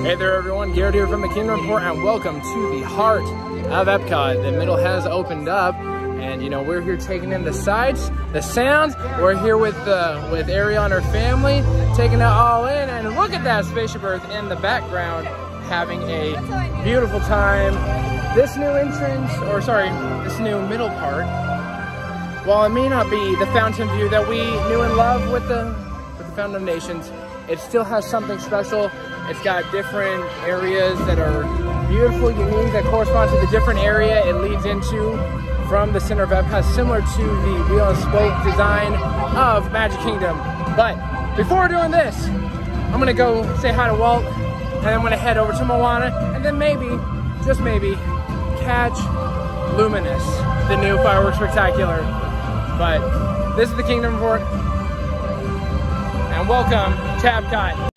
Hey there everyone, Gared here from the Kingdom Report, and welcome to the heart of EPCOT. The middle has opened up, and you know, we're here taking in the sights, the sounds. We're here with Ariel and her family, taking it all in, and look at that spaceship Earth in the background, having a beautiful time. This new entrance, or sorry, this new middle part, while it may not be the fountain view that we knew and loved with the Fountain of Nations, it still has something special. It's got different areas that are beautiful, unique, that correspond to the different area it leads into from the center of EPCOT, similar to the wheel and spoke design of Magic Kingdom. But before doing this, I'm gonna go say hi to Walt, and then I'm gonna head over to Moana, and then maybe, just maybe, catch Luminous, the new fireworks spectacular. But this is the Kingdom Report, and welcome to EPCOT.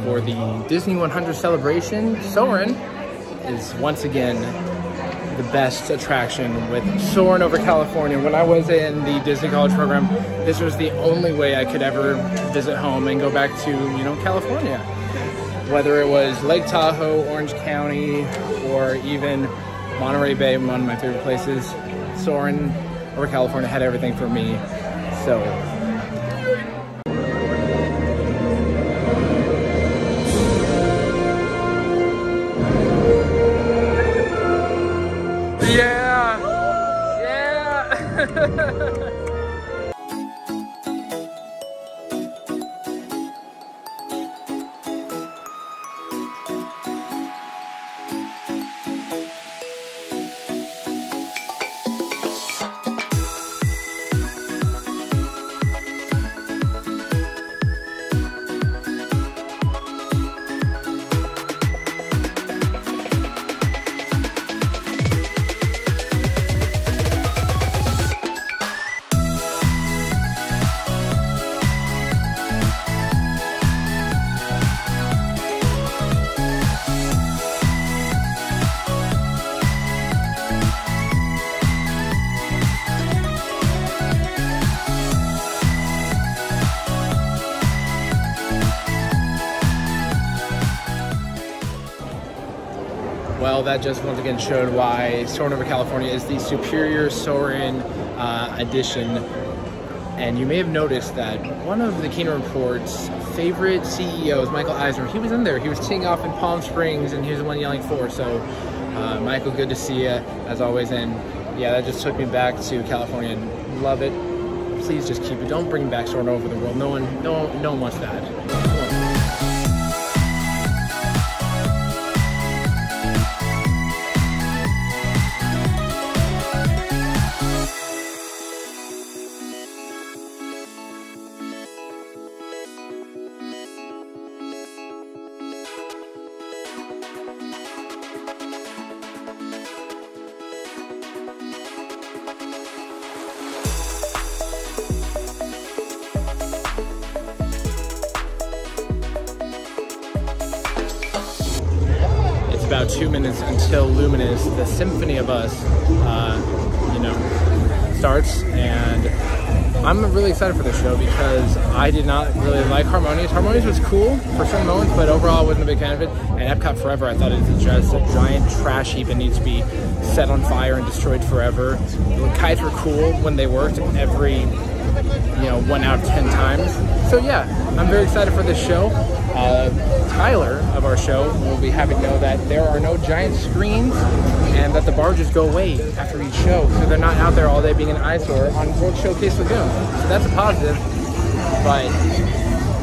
For the Disney 100 celebration, Soarin is once again the best attraction with Soarin Over California. When I was in the Disney College program, this was the only way I could ever visit home and go back to, you know, California. Whether it was Lake Tahoe, Orange County, or even Monterey Bay, one of my favorite places, Soarin Over California had everything for me. So Yeah. Yeah. Well, that just once again showed why Soarin' Over California is the superior Soarin' edition. And you may have noticed that one of the Kingdom Report's favorite CEOs, Michael Eisner, he was in there. He was teeing off in Palm Springs, and he was the one yelling "4." So, Michael, good to see you as always. And yeah, that just took me back to California and love it. Please just keep it. Don't bring back Soarin' Over the World. No one wants that. About 2 minutes until Luminous, the Symphony of Us, starts, and I'm really excited for this show because I did not really like Harmonious. Harmonious was cool for certain moments, but overall I wasn't a big fan of it. And Epcot Forever, I thought it was just a giant trash heap that needs to be set on fire and destroyed forever. The kites were cool when they worked every 1 out of 10 times. So yeah, I'm very excited for this show. Tyler of our show will be happy to know that there are no giant screens and that the barges go away after each show, so they're not out there all day being an eyesore on World Showcase Lagoon. So that's a positive, but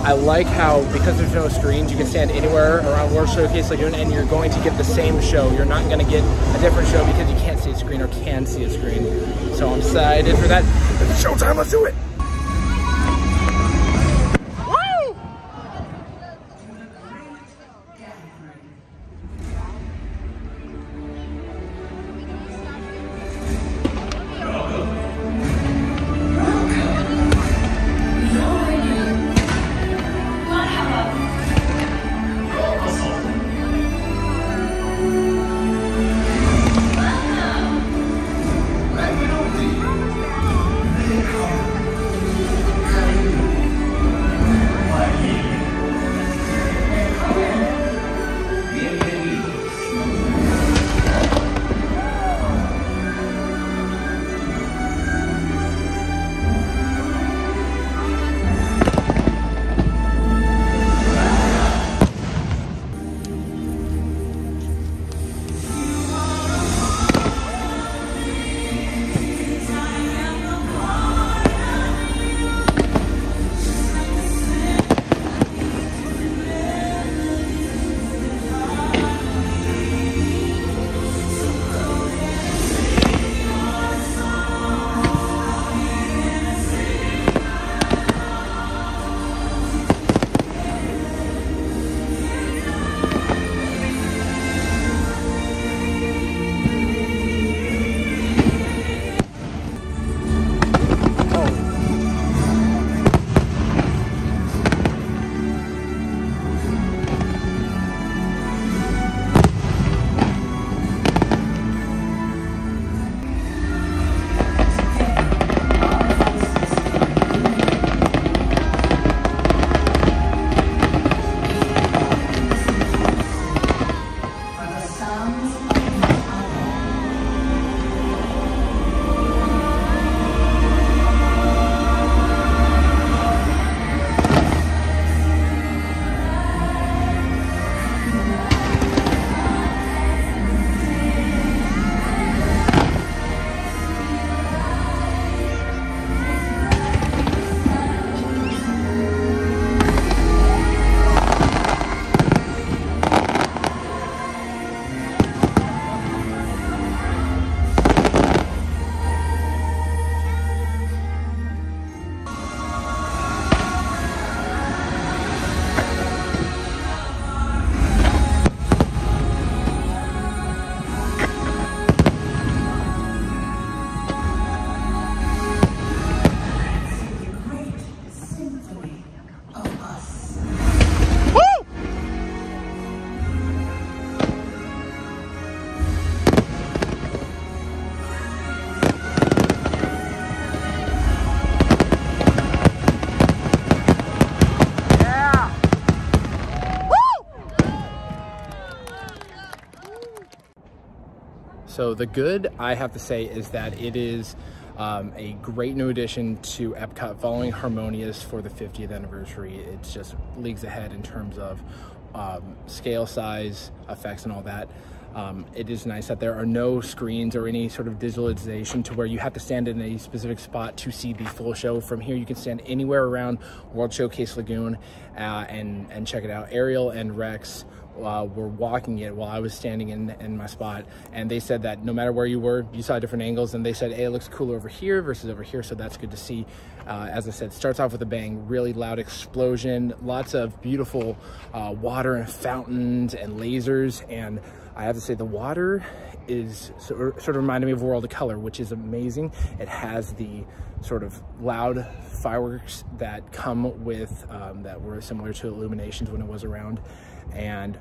I like how, because there's no screens, you can stand anywhere around World Showcase Lagoon and you're going to get the same show. You're not going to get a different show because you can't see a screen or can see a screen. So I'm excited for that. It's showtime, let's do it! So the good, I have to say, is that it is a great new addition to EPCOT following Harmonious for the 50th anniversary. It's just leagues ahead in terms of scale, size, effects, and all that. It is nice that there are no screens or any sort of digitalization to where you have to stand in a specific spot to see the full show. From here, you can stand anywhere around World Showcase Lagoon and check it out. Ariel and Rex were walking it while I was standing in my spot, and they said that no matter where you were, you saw different angles, and they said, hey, it looks cooler over here versus over here, so that's good to see. As I said, starts off with a bang, really loud explosion, lots of beautiful water and fountains and lasers, and I have to say the water is sort of reminded me of World of Color, which is amazing. It has the sort of loud fireworks that come with, that were similar to Illuminations when it was around. And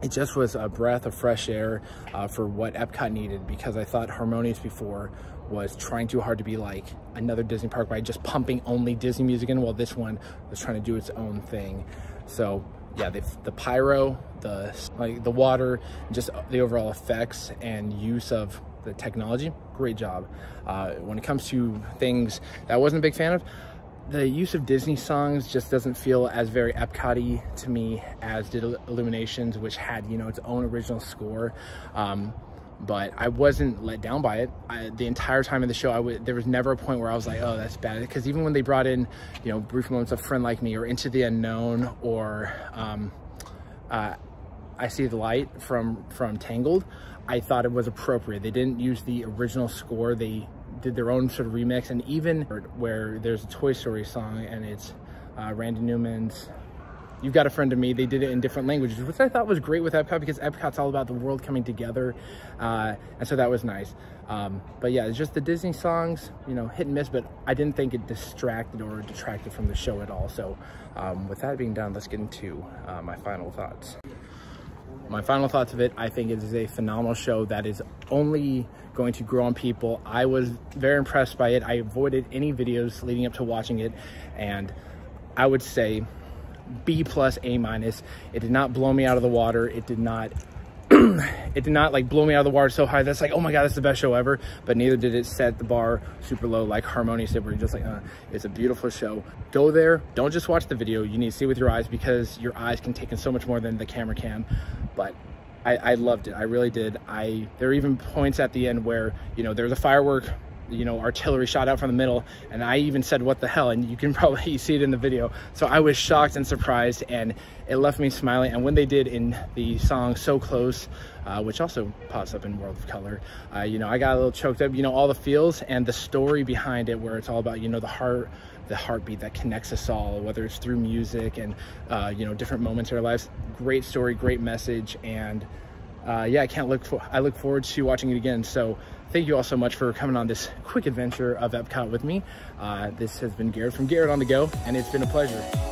it just was a breath of fresh air for what EPCOT needed, because I thought Harmonious before was trying too hard to be like another Disney park by just pumping only Disney music in, while this one was trying to do its own thing. So yeah, the pyro, the water, just the overall effects and use of the technology, great job. When it comes to things that I wasn't a big fan of, the use of Disney songs just doesn't feel as very EPCOT-y to me as did Illuminations, which had, you know, its own original score. But I wasn't let down by it. The entire time of the show, there was never a point where I was like, oh, that's bad. Because even when they brought in, you know, brief moments of Friend Like Me or Into the Unknown or I See the Light from Tangled, I thought it was appropriate. They didn't use the original score. They did their own sort of remix. And even where there's a Toy Story song and it's Randy Newman's You've Got a Friend of Me, they did it in different languages, which I thought was great with EPCOT, because EPCOT's all about the world coming together, and so that was nice. But yeah, it's just the Disney songs, you know, hit and miss, but I didn't think it distracted or detracted from the show at all. So with that being done, let's get into my final thoughts. My final thoughts of it, I think it is a phenomenal show that is only going to grow on people. I was very impressed by it. I avoided any videos leading up to watching it, and I would say B+, A-. It did not blow me out of the water. It did not it did not like blow me out of the water so high that's like, oh my god, that's the best show ever. But neither did it set the bar super low like Harmonious did, where you're just like, it's a beautiful show. Go there, don't just watch the video. You need to see it with your eyes, because your eyes can take in so much more than the camera can. But I loved it. I really did. There were even points at the end where, you know, there's a firework, you know, artillery shot out from the middle, and I even said, what the hell? And you can probably see it in the video. So I was shocked and surprised, and it left me smiling. And when they did in the song So Close, which also pops up in World of Color, you know, I got a little choked up. You know, all the feels and the story behind it, where it's all about, you know, the heartbeat that connects us all, whether it's through music and you know, different moments in our lives. Great story, great message, and yeah, I look forward to watching it again. So thank you all so much for coming on this quick adventure of EPCOT with me. This has been Gared from Gared on the Go, and it's been a pleasure.